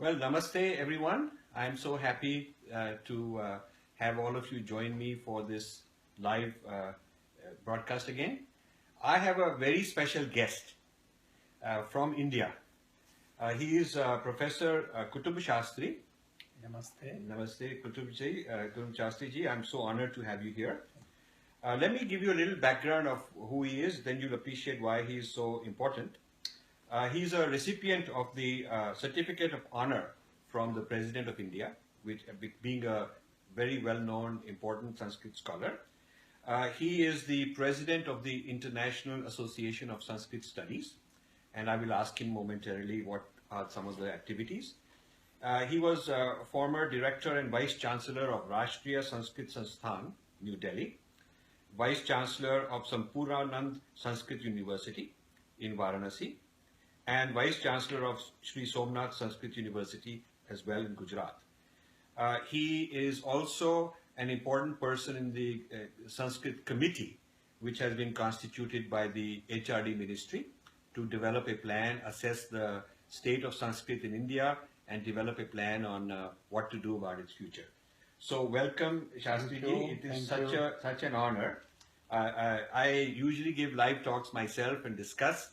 Well, namaste everyone. I'm so happy to have all of you join me for this live broadcast again. I have a very special guest from India. He is Professor Kutumba Sastry. Namaste. Namaste, Kutumba Sastry ji. I'm so honored to have you here. Let me give you a little background of who he is, then you'll appreciate why he is so important. He's a recipient of the Certificate of Honor from the President of India, which being a very well-known, important Sanskrit scholar. He is the President of the International Association of Sanskrit Studies, and I will ask him momentarily what are some of the activities. He was former Director and Vice Chancellor of Rashtriya Sanskrit Sansthan, New Delhi, Vice Chancellor of Sampuranand Sanskrit University in Varanasi, and Vice Chancellor of Shri Somnath Sanskrit University as well in Gujarat. He is also an important person in the Sanskrit committee, which has been constituted by the HRD ministry to develop a plan, assess the state of Sanskrit in India, and develop a plan on what to do about its future. So welcome, Shastri ji. It is such an honor. I usually give live talks myself and discuss.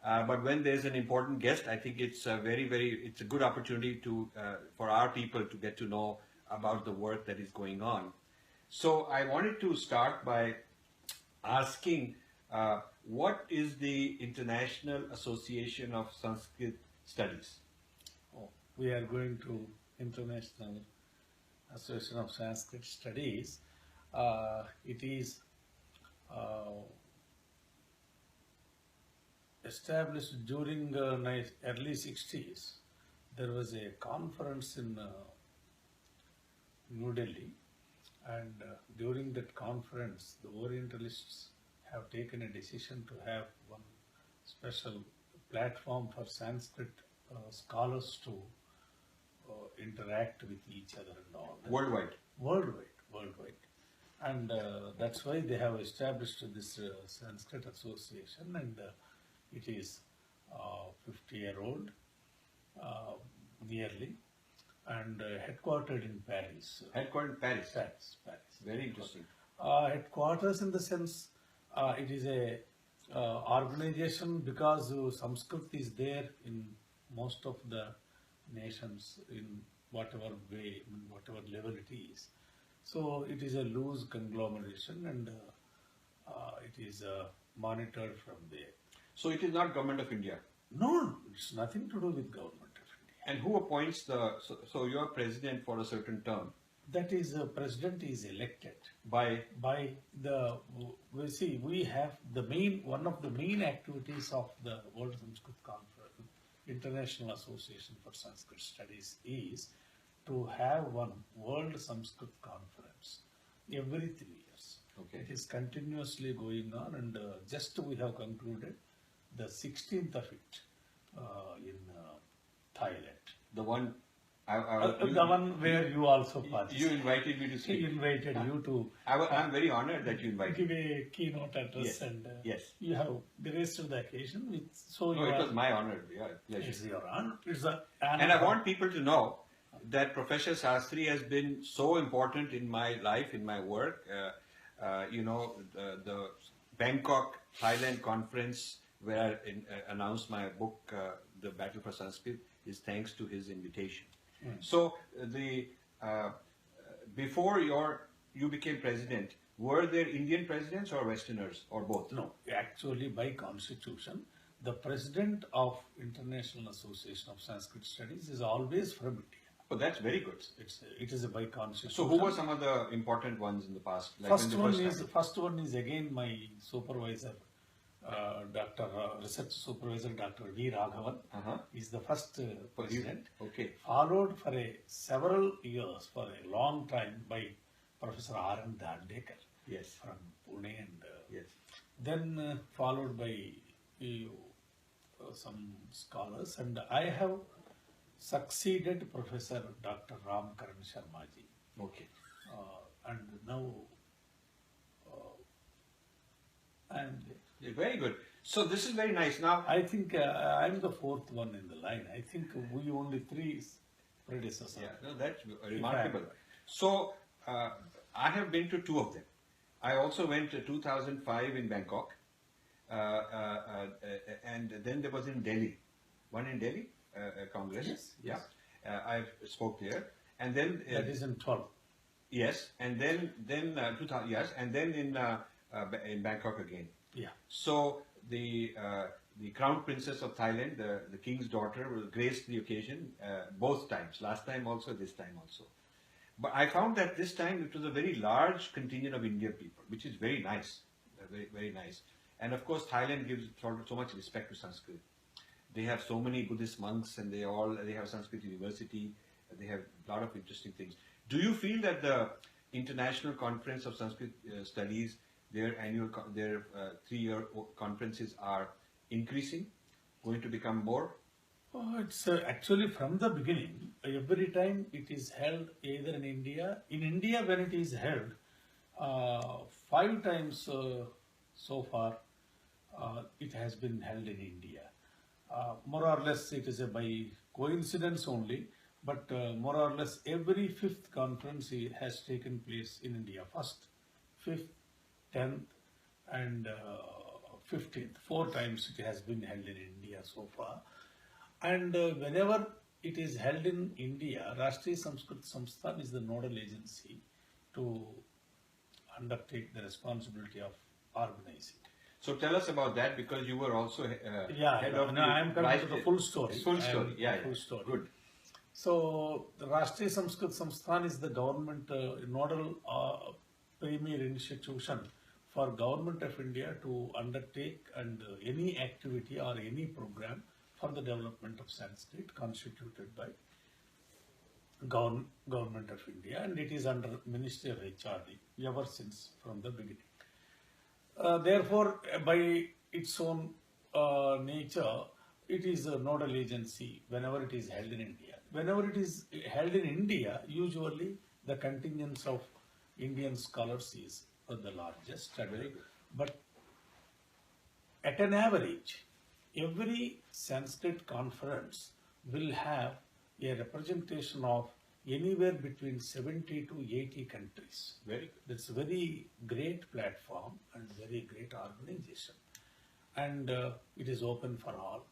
But when there's an important guest, I think it's it's a good opportunity to for our people to get to know about the work that is going on. So I wanted to start by asking, what is the International Association of Sanskrit Studies? Oh, we are going to International Association of Sanskrit Studies. It is established during the early 60s. There was a conference in New Delhi, and during that conference the Orientalists have taken a decision to have one special platform for Sanskrit scholars to interact with each other and all. Worldwide. And that's why they have established this Sanskrit Association, and it is 50-year-old, nearly, and headquartered in Paris. Headquartered in Paris? Paris. Very interesting. Headquarters in the sense, it is a organization because Sanskrit is there in most of the nations in whatever way, in whatever level it is. So it is a loose conglomeration, and it is monitored from there. So it is not Government of India? No, it's nothing to do with Government of India. And who appoints so you are president for a certain term? That is, president is elected by the, we have one of the main activities of the World Sanskrit Conference, International Association for Sanskrit Studies, is to have one World Sanskrit Conference every 3 years. Okay. It is continuously going on, and just we have concluded the 16th of it in Thailand. The one the one where you also participated. You invited me to speak. He invited you to. I'm very honored that you invited me. Give a keynote address. Yes. And yes. You have graced the occasion. It was my honor. Yeah, pleasure. It's your honor. And I want people to know that Professor Sastry has been so important in my life, in my work. The Bangkok, Thailand conference where I announced my book, The Battle for Sanskrit, is thanks to his invitation. So before you became president, were there Indian presidents or Westerners or both? No, actually by constitution, the president of International Association of Sanskrit Studies is always from India. Oh, that's very good. It is a by constitution. So who were some of the important ones in the past? Like first one is again my supervisor, research supervisor, Dr. V. Raghavan, is the first president. Okay. Followed for several years, for a long time, by Professor R.N. Dandekar. Yes. From Pune, and yes. Then followed by some scholars, and I have succeeded Professor Dr. Ram Karan Sharmaji. Okay. And now and very good. So this is very nice. Now I think I'm the fourth one in the line. I think we only three predecessor. Yeah, no, that's remarkable. So, I have been to two of them. I also went to 2005 in Bangkok, and then there was in Delhi, one in Delhi, Congress. Yes, yes. Yeah, I spoke there, and then That is in 12. yes, and then 2000, yes, and then in Bangkok again. Yeah. So the Crown Princess of Thailand, the king's daughter, will grace the occasion both times. Last time also, this time also. But I found that this time it was a very large contingent of Indian people, which is very nice, very very nice. And of course, Thailand gives so much respect to Sanskrit. They have so many Buddhist monks, and they have Sanskrit University. They have a lot of interesting things. Do you feel that the International Conference of Sanskrit Studies, their 3-year conferences are increasing, going to become more? Oh, it's actually from the beginning, every time it is held either in India. In India, when it is held, 5 times so far, it has been held in India. More or less, it is by coincidence only, but more or less every 5th conference has taken place in India. 1st, 5th, 10th, and 15th. 4 times it has been held in India so far. And whenever it is held in India, Rashtriya Sanskrit Samsthan is the nodal agency to undertake the responsibility of organizing. So tell us about that, because you were also head of no, I am coming to the full story. Full story, yeah, full story. Good. So the Rashtriya Sanskrit Samsthan is the government nodal premier institution for Government of India to undertake and any activity or any program for the development of Sanskrit, constituted by Government of India, and it is under Ministry of HRD ever since from the beginning. Therefore, by its own nature, it is a nodal agency whenever it is held in India. Whenever it is held in India, usually the contingents of Indian scholars is the largest. But at an average, every Sanskrit conference will have a representation of anywhere between 70 to 80 countries. Very good. That's a very great platform and very great organization. And it is open for all.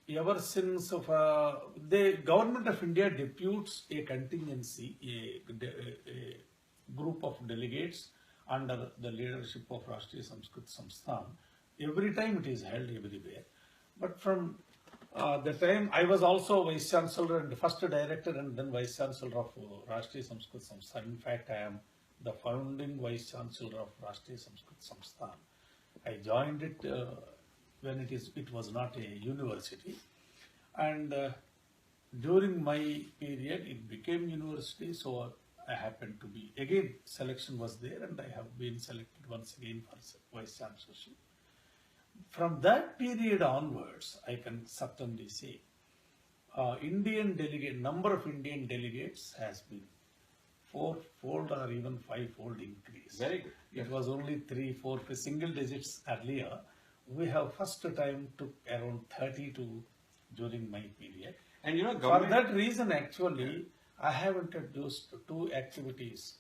Ever since the Government of India deputes a contingency, a group of delegates under the leadership of Rashtriya Sanskrit Samsthan. Every time it is held everywhere. But from the time I was also Vice Chancellor and first Director and then Vice Chancellor of Rashtriya Sanskrit Samsthan. In fact, I am the founding Vice Chancellor of Rashtriya Sanskrit Samsthan. I joined it when it was not a university, and during my period it became university, so I happened to be, again selection was there and I have been selected once again for Vice Chancellorship. From that period onwards, I can certainly say number of Indian delegates has been 4-fold or even 5-fold increase. Very good. It was only 3-4 single digits earlier. We have first time took around 32 during my period. And for that reason, actually, I have introduced 2 activities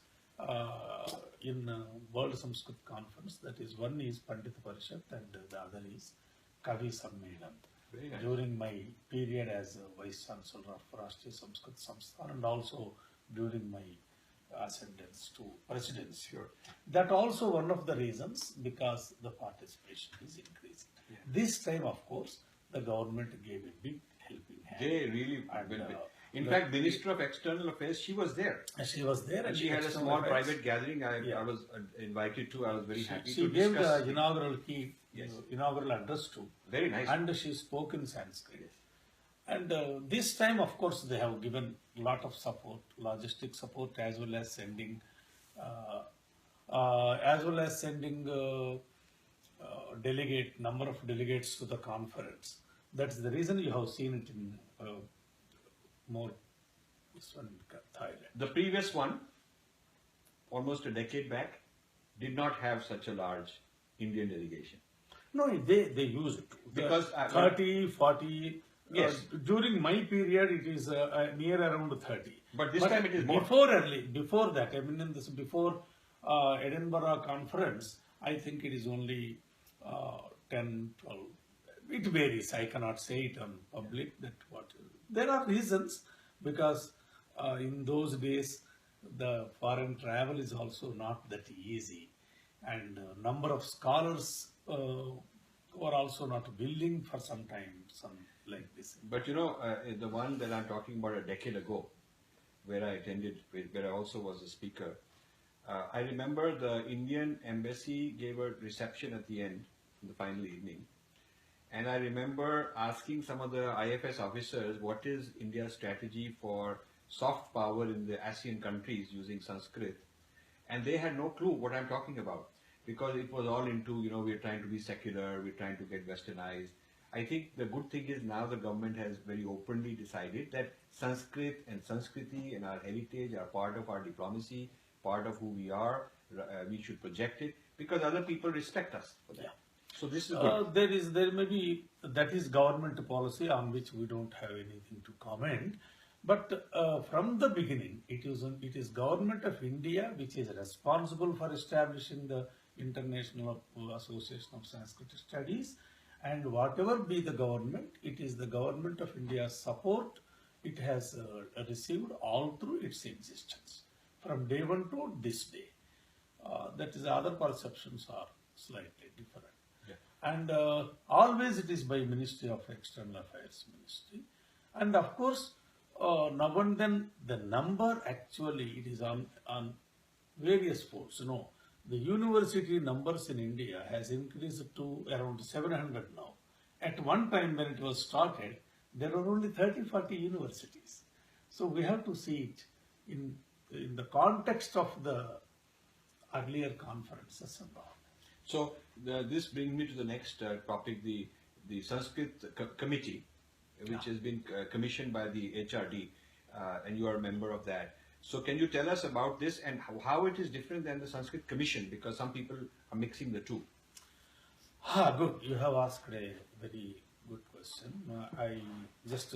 in World Sanskrit Conference. That is, one is Pandit Parishad and the other is Kavi Sammelan. Nice. During my period as Vice Chancellor of Rashtriya Sanskrit Samsthan and also during my ascendance to presidency. Sure. That also one of the reasons, because the participation is increasing. Yeah. This time, of course, the government gave a big helping hand. They really in fact, Minister of External Affairs, she was there. She was there, and she had a small private gathering. I was invited to. I was very happy to discuss. She gave the inaugural address to. Very nice. And she spoke in Sanskrit. And this time, of course, they have given a lot of support, logistic support, as well as sending, number of delegates to the conference. That's the reason you have seen it in more this one in Thailand. The previous one, almost a decade back, did not have such a large Indian delegation. No, they use it. Because 30, 40. Yes. During my period, it is near around 30. But this time it is more. Before that, I mean, before Edinburgh conference, I think it is only 10, 12. It varies. I cannot say it on public. There are reasons, because in those days the foreign travel is also not that easy, and number of scholars were also not willing for some time, some like this. But the one that I'm talking about a decade ago, where I attended, where I also was a speaker, I remember the Indian embassy gave a reception at the end, in the final evening, and I remember asking some of the IFS officers, what is India's strategy for soft power in the ASEAN countries using Sanskrit? And they had no clue what I'm talking about, because it was all into, we're trying to be secular, we're trying to get westernized. I think the good thing is now the government has very openly decided that Sanskrit and Sanskriti and our heritage are part of our diplomacy, part of who we are. We should project it because other people respect us for that. Yeah. So this is good. There may be, that is government policy on which we don't have anything to comment. But from the beginning, it is Government of India which is responsible for establishing the International Association of Sanskrit Studies, and whatever be the government, it is the Government of India's support it has received all through its existence, from day one to this day. That is, other perceptions are slightly different. Yeah. And always it is by Ministry of External Affairs Ministry. And of course, now and then the number actually it is on various folds. The university numbers in India has increased to around 700 now. At one time when it was started, there were only 30-40 universities. So we have to see it in the context of the earlier conferences and all. So this brings me to the next topic, the Sanskrit committee, which has been commissioned by the HRD, and you are a member of that. So can you tell us about this and how it is different than the Sanskrit Commission? Because some people are mixing the two. Good. You have asked a very good question. I just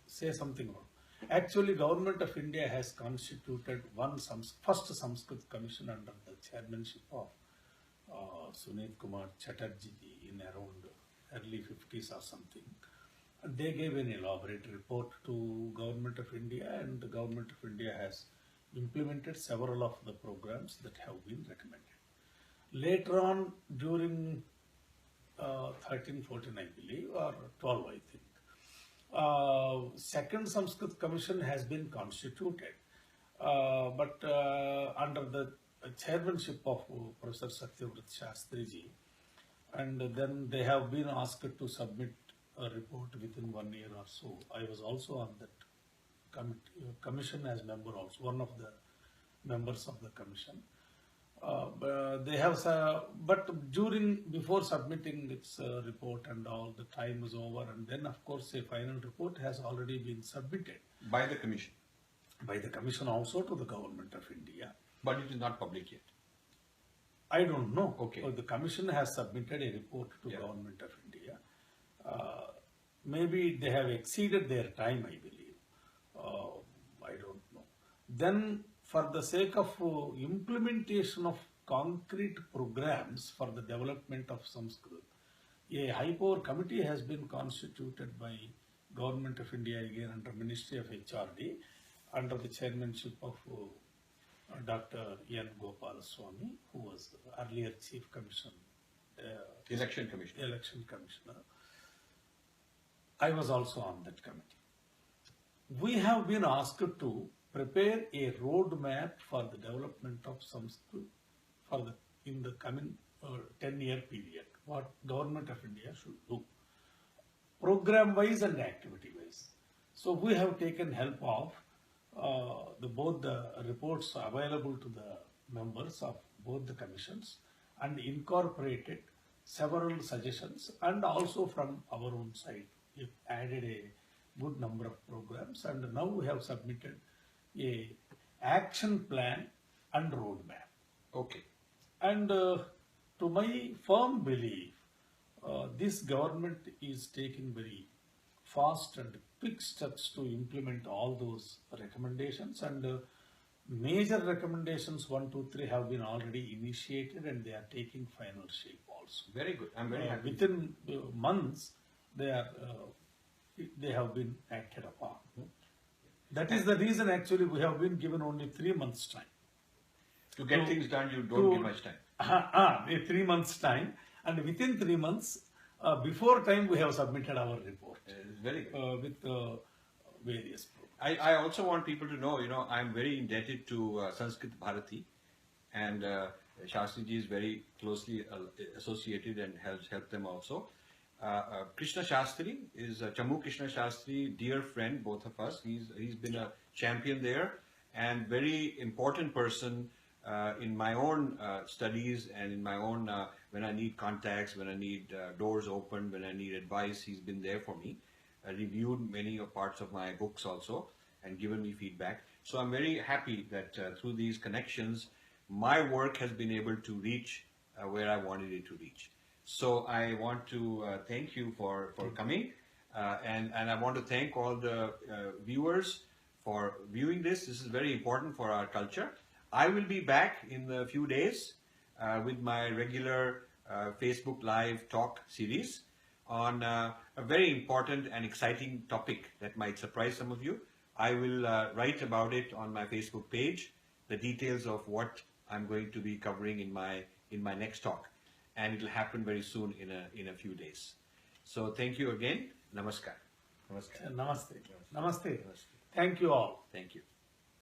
say something more. Actually, Government of India has constituted first Sanskrit Commission under the chairmanship of Sunit Kumar Chatterjee in around early 50s or something. And they gave an elaborate report to Government of India, and the Government of India has implemented several of the programs that have been recommended. Later on, during 13, 14, I believe, or 12, I think, second Sanskrit Commission has been constituted, but under the chairmanship of Professor Satyavrat Shastriji, and then they have been asked to submit a report within 1 year or so. I was also on that commission as member, also one of the members of the commission. But before submitting its report and all, the time was over, and then of course a final report has already been submitted by the commission. By the commission also to the Government of India. But it is not public yet. I don't know. Okay. The commission has submitted a report to Government of India. Maybe they have exceeded their time, I believe. I don't know. Then, for the sake of implementation of concrete programs for the development of Sanskrit, a high-power committee has been constituted by Government of India, again under Ministry of HRD, under the chairmanship of Dr. N. Gopalaswamy, who was the earlier Chief Commission, Election Commissioner. Election Commissioner. I was also on that committee. We have been asked to prepare a roadmap for the development of Sanskrit in the coming 10-year period. What Government of India should do, program-wise and activity-wise. So we have taken help of both the reports available to the members of both the commissions and incorporated several suggestions, and also from our own side we added a good number of programs, and now we have submitted a action plan and roadmap. Okay. And to my firm belief, this government is taking very fast and quick steps to implement all those recommendations, and major recommendations 1, 2, 3 have been already initiated and they are taking final shape also. Very good. I'm very happy. Within months, they have been acted upon. That is the reason actually we have been given only 3 months time. To get things done, you don't give much time. 3 months time, and within 3 months, before time we have submitted our report. Very good. With various programs. I also want people to know, I'm very indebted to Sanskrit Bharati, and Shastriji is very closely associated and has helped them also. Krishna Shastri is Chammu Krishna Shastri, dear friend, both of us. He's been a champion there and very important person in my own studies and in my own when I need contacts, when I need doors opened, when I need advice. He's been there for me. Reviewed many parts of my books also and given me feedback. So I'm very happy that through these connections, my work has been able to reach where I wanted it to reach. So I want to thank you for coming, and I want to thank all the viewers for viewing this. This is very important for our culture. I will be back in a few days with my regular Facebook Live talk series on a very important and exciting topic that might surprise some of you. I will write about it on my Facebook page, the details of what I'm going to be covering in my next talk, and it will happen very soon in a few days. So thank you again. Namaskar. Namaste. Namaste. Thank you all. Thank you.